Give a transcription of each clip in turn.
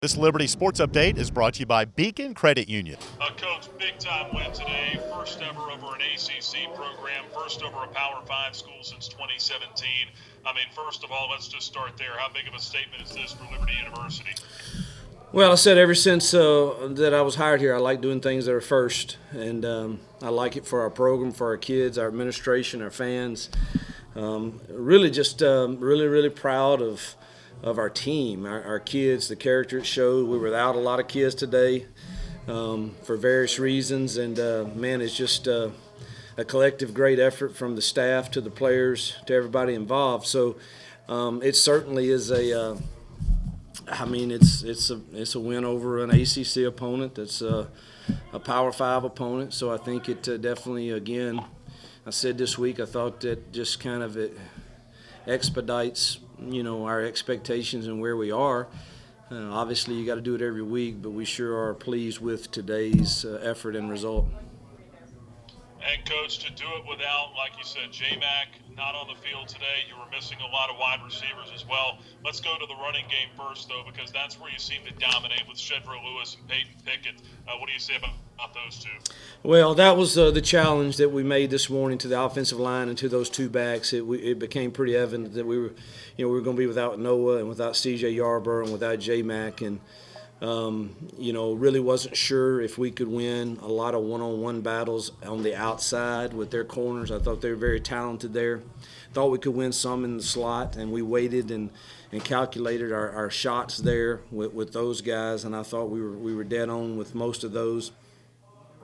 This Liberty Sports Update is brought to you by Beacon Credit Union. Coach, big-time win today. First ever over an ACC program. First over a Power 5 school since 2017. I mean, first of all, let's just start there. How big of a statement is this for Liberty University? Well, I said ever since that I was hired here, I like doing things that are first, and I like it for our program, for our kids, our administration, our fans. Really, just really proud of our team, our kids, the character it showed. We were without a lot of kids today for various reasons, and man, it's just a collective great effort from the staff to the players to everybody involved. So it certainly is it's a win over an ACC opponent. That's a Power 5 opponent. So I think it definitely, again, I said this week, I thought that just kind of it expedites, our expectations and where we are. Obviously, you got to do it every week, but we sure are pleased with today's effort and result. And, Coach, to do it without, like you said, Mack not on the field today. You were missing a lot of wide receivers as well. Let's go to the running game first, though, because that's where you seem to dominate with Shedro Lewis and Peyton Pickett. What do you say about those two? Well, that was the challenge that we made this morning to the offensive line and to those two backs. It became pretty evident that we were going to be without Noah and without C.J. Yarborough and without Mack, and really wasn't sure if we could win a lot of one-on-one battles on the outside with their corners. I thought they were very talented there. Thought we could win some in the slot, and we waited and calculated our shots there with those guys, and I thought we were dead on with most of those.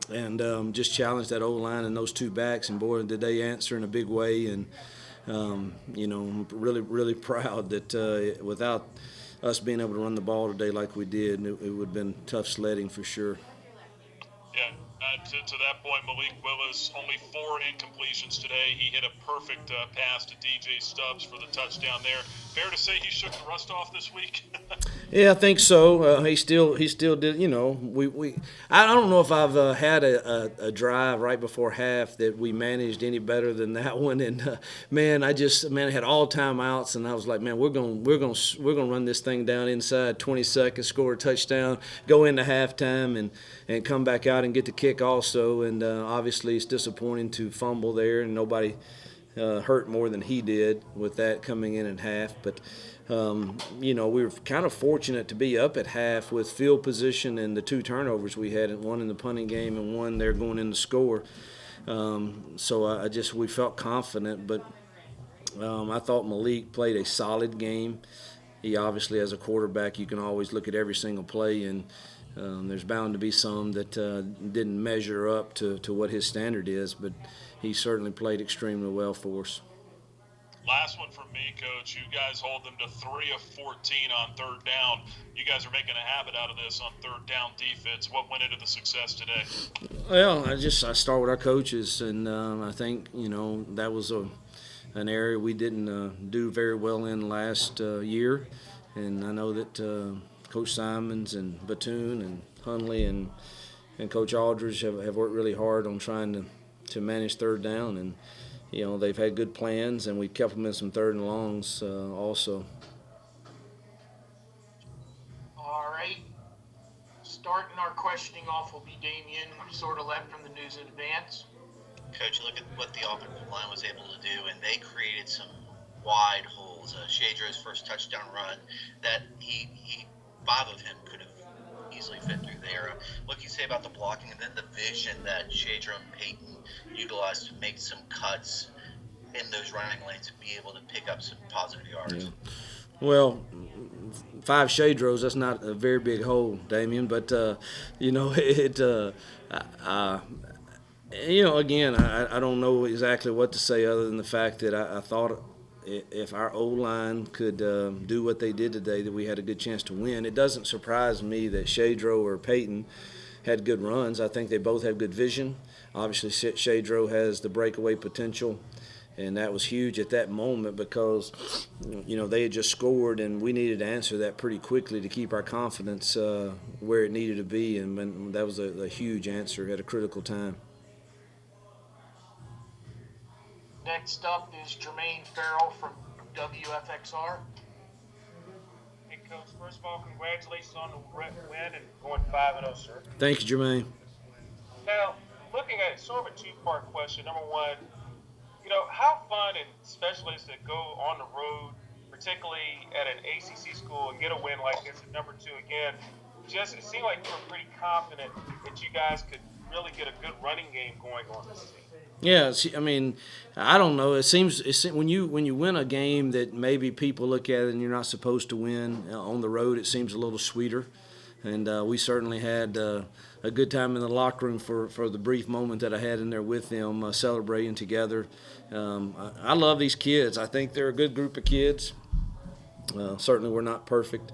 And just challenged that O-line and those two backs, and boy, did they answer in a big way. And I'm really proud that without us being able to run the ball today like we did, it would have been tough sledding for sure. Yeah, to that point, Malik Willis, only 4 incompletions today. He hit a perfect pass to DJ Stubbs for the touchdown there. Fair to say he shook the rust off this week? Yeah, I think so. He still did. I don't know if I've had a drive right before half that we managed any better than that one. And man, I had all timeouts, and I was like, man, we're gonna run this thing down inside 20 seconds, score a touchdown, go into halftime, and come back out and get the kick also. And obviously, it's disappointing to fumble there, and nobody hurt more than he did with that coming in at half. But we were kind of fortunate to be up at half with field position and the 2 turnovers we had, one in the punting game and one there going in the score. So we felt confident, but I thought Malik played a solid game. He obviously, as a quarterback, you can always look at every single play, and there's bound to be some that didn't measure up to what his standard is, but he certainly played extremely well for us. Last one from me, Coach. You guys hold them to 3 of 14 on third down. You guys are making a habit out of this on third down defense. What went into the success today? Well, I start with our coaches, and I think that was an area we didn't do very well in last year, and I know that Coach Simons and Batoon and Hunley and Coach Aldridge have worked really hard on trying to manage third down, and they've had good plans, and we kept them in some third and longs also. All right. Starting our questioning off will be Damien, sort of left from the news in advance. Coach, look at what the offensive line was able to do, and they created some wide holes. Shadro's first touchdown run, that he 5 of him could have easily fit through there. What can you say about the blocking and then the vision that Shadro and Peyton utilized to make some cuts in those running lanes and be able to pick up some positive yards? Yeah. Well, 5 Shadros, that's not a very big hole, Damien, but again, I don't know exactly what to say other than the fact that I thought if our O-line could do what they did today, that we had a good chance to win. It doesn't surprise me that Shadro or Peyton had good runs. I think they both have good vision. Obviously, Shadro has the breakaway potential, and that was huge at that moment because, they had just scored, and we needed to answer that pretty quickly to keep our confidence where it needed to be, and that was a huge answer at a critical time. Next up is Jermaine Farrell from WFXR. Hey, Coach. First of all, congratulations on the win and going 5-0, sir. Thank you, Jermaine. Now, looking at sort of a two-part question. Number one, how fun and special is to go on the road, particularly at an ACC school, and get a win like this? And number two, again, it seemed like you were pretty confident that you guys could really get a good running game going on this team. Yeah, I mean, I don't know. It seems when you win a game that maybe people look at it and you're not supposed to win on the road, it seems a little sweeter. And we certainly had a good time in the locker room for the brief moment that I had in there with them, celebrating together. I love these kids. I think they're a good group of kids. Certainly we're not perfect,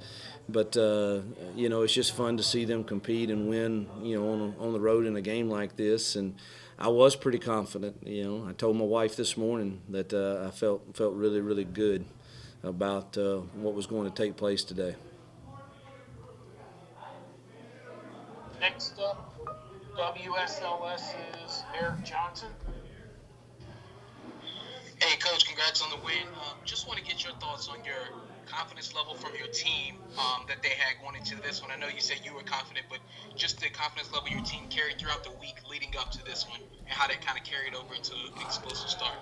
but it's just fun to see them compete and win, on the road in a game like this. And I was pretty confident. I told my wife this morning that I felt really, really good about what was going to take place today. Next up, WSLS's Eric Johnson. Hey, Coach, congrats on the win. Just want to get your thoughts on your confidence level from your team that they had going into this one. I know you said you were confident, but just the confidence level your team carried throughout the week leading up to this one, and how that kind of carried over into an explosive start.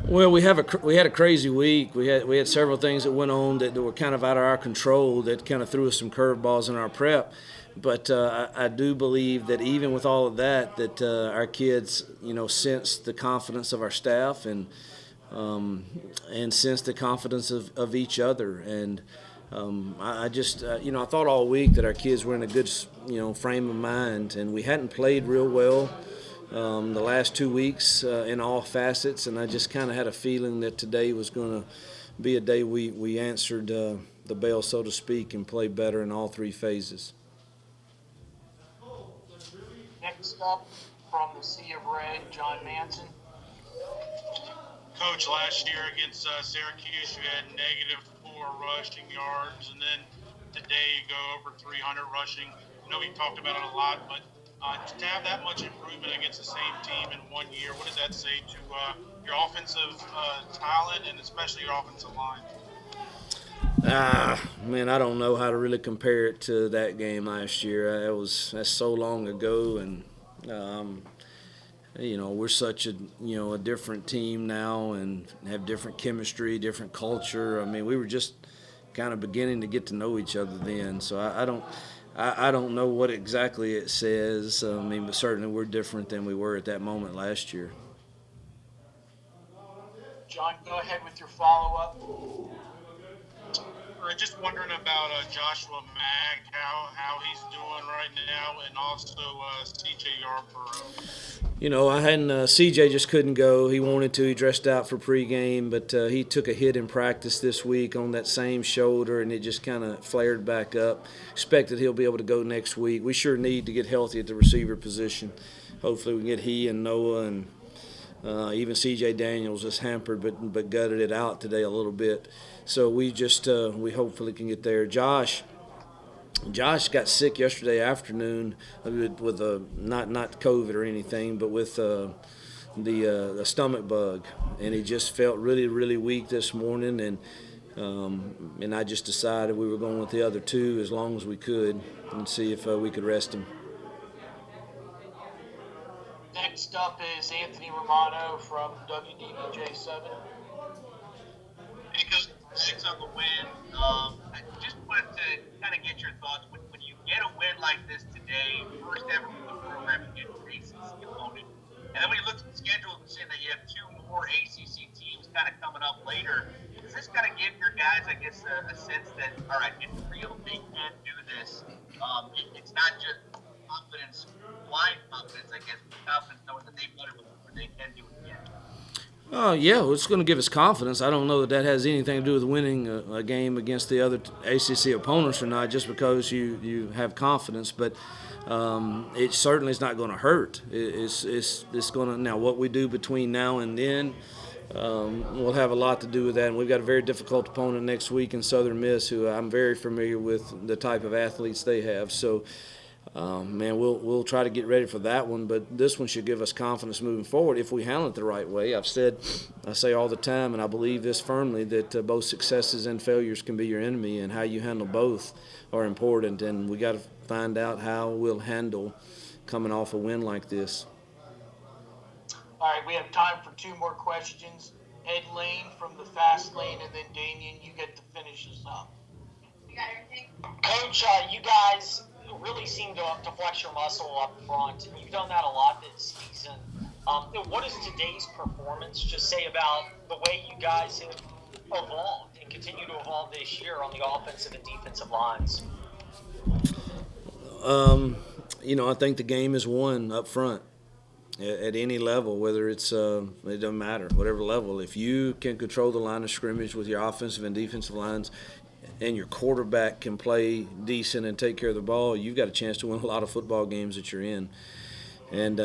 Well, we had a crazy week. We had several things that went on that were kind of out of our control that kind of threw us some curveballs in our prep. But I do believe that even with all of that, that our kids, sensed the confidence of our staff and sensed the confidence of each other. And I just, I thought all week that our kids were in a good, frame of mind, and we hadn't played real well the last 2 weeks in all facets. And I just kind of had a feeling that today was going to be a day we answered the bell, so to speak, and played better in all three phases. Next up, from the Sea of Red, John Manson. Coach, last year against Syracuse, you had -4 rushing yards, and then today you go over 300 rushing. I know we talked about it a lot, but to have that much improvement against the same team in 1 year, what does that say to your offensive talent and especially your offensive line? Man, I don't know how to really compare it to that game last year. That's so long ago, and we're such a different team now and have different chemistry, different culture. I mean, we were just kind of beginning to get to know each other then. So I don't know what exactly it says. But certainly we're different than we were at that moment last year. John, go ahead with your follow-up. Just wondering about Joshua Mack, how he's doing right now, and also CJ Yarborough. I hadn't. CJ just couldn't go. He wanted to. He dressed out for pregame, but he took a hit in practice this week on that same shoulder, and it just kind of flared back up. Expected he'll be able to go next week. We sure need to get healthy at the receiver position. Hopefully we can get he and Noah and even C.J. Daniels is hampered, but gutted it out today a little bit. So we just we hopefully can get there. Josh got sick yesterday afternoon with not COVID or anything, but with the stomach bug, and he just felt really, really weak this morning, and I just decided we were going with the other two as long as we could and see if we could rest him. Next up is Anthony Romano from WDBJ7. Hey, Coach, thanks on the win. I just wanted to kind of get your thoughts. When you get a win like this today, first ever for the program against an ACC opponent, and then when you look at the schedule and see that you have two more ACC teams kind of coming up later, does this kind of give your guys, I guess, a sense that, all right, it's real, they can do this. It's not just confidence, blind confidence, I guess, but confidence knowing that they've done it before, they can do it again. Yeah, well, it's going to give us confidence. I don't know that has anything to do with winning a game against the other ACC opponents or not, just because you have confidence. But it certainly is not going to hurt. It's going to, now what we do between now and then will have a lot to do with that. And we've got a very difficult opponent next week in Southern Miss, who I'm very familiar with the type of athletes they have. So Man, we'll try to get ready for that one, but this one should give us confidence moving forward if we handle it the right way. I say all the time, and I believe this firmly, that both successes and failures can be your enemy, and how you handle both are important. And we got to find out how we'll handle coming off a win like this. All right, we have time for 2 more questions. Ed Lane from the Fast Lane, and then Damien, you get to finish this up. Coach, you guys really seem to flex your muscle up front. You've done that a lot this season. What does today's performance just say about the way you guys have evolved and continue to evolve this year on the offensive and defensive lines? I think the game is won up front at any level, whether it's it doesn't matter, whatever level. If you can control the line of scrimmage with your offensive and defensive lines, and your quarterback can play decent and take care of the ball, you've got a chance to win a lot of football games that you're in. And,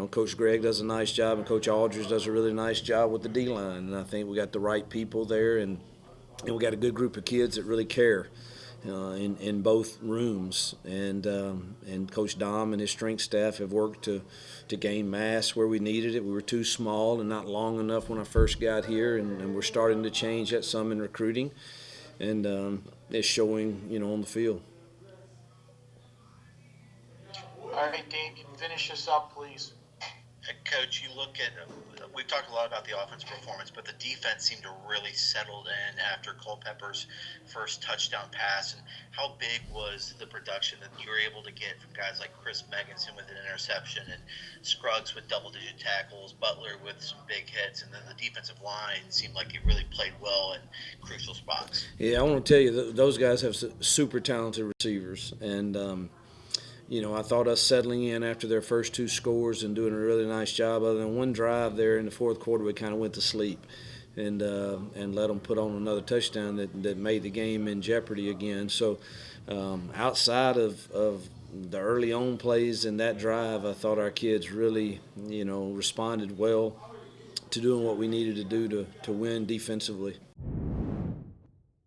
Coach Gregg does a nice job, and Coach Aldridge does a really nice job with the D-line. And I think we got the right people there, and we got a good group of kids that really care in both rooms. And Coach Dom and his strength staff have worked to gain mass where we needed it. We were too small and not long enough when I first got here, and we're starting to change that some in recruiting. And it's showing, on the field. All right, Dave, you can finish this up, please. Coach, you look at we've talked a lot about the offense performance, but the defense seemed to really settle in after Culpepper's first touchdown pass. And how big was the production that you were able to get from guys like Chris Megginson with an interception, and Scruggs with double-digit tackles, Butler with some big hits, and then the defensive line seemed like it really played well in crucial spots? Yeah, I want to tell you, those guys have super talented receivers. And, I thought us settling in after their first 2 scores and doing a really nice job. Other than one drive there in the fourth quarter, we kind of went to sleep and let them put on another touchdown that made the game in jeopardy again. So outside of the early on plays in that drive, I thought our kids really, responded well to doing what we needed to do to win defensively.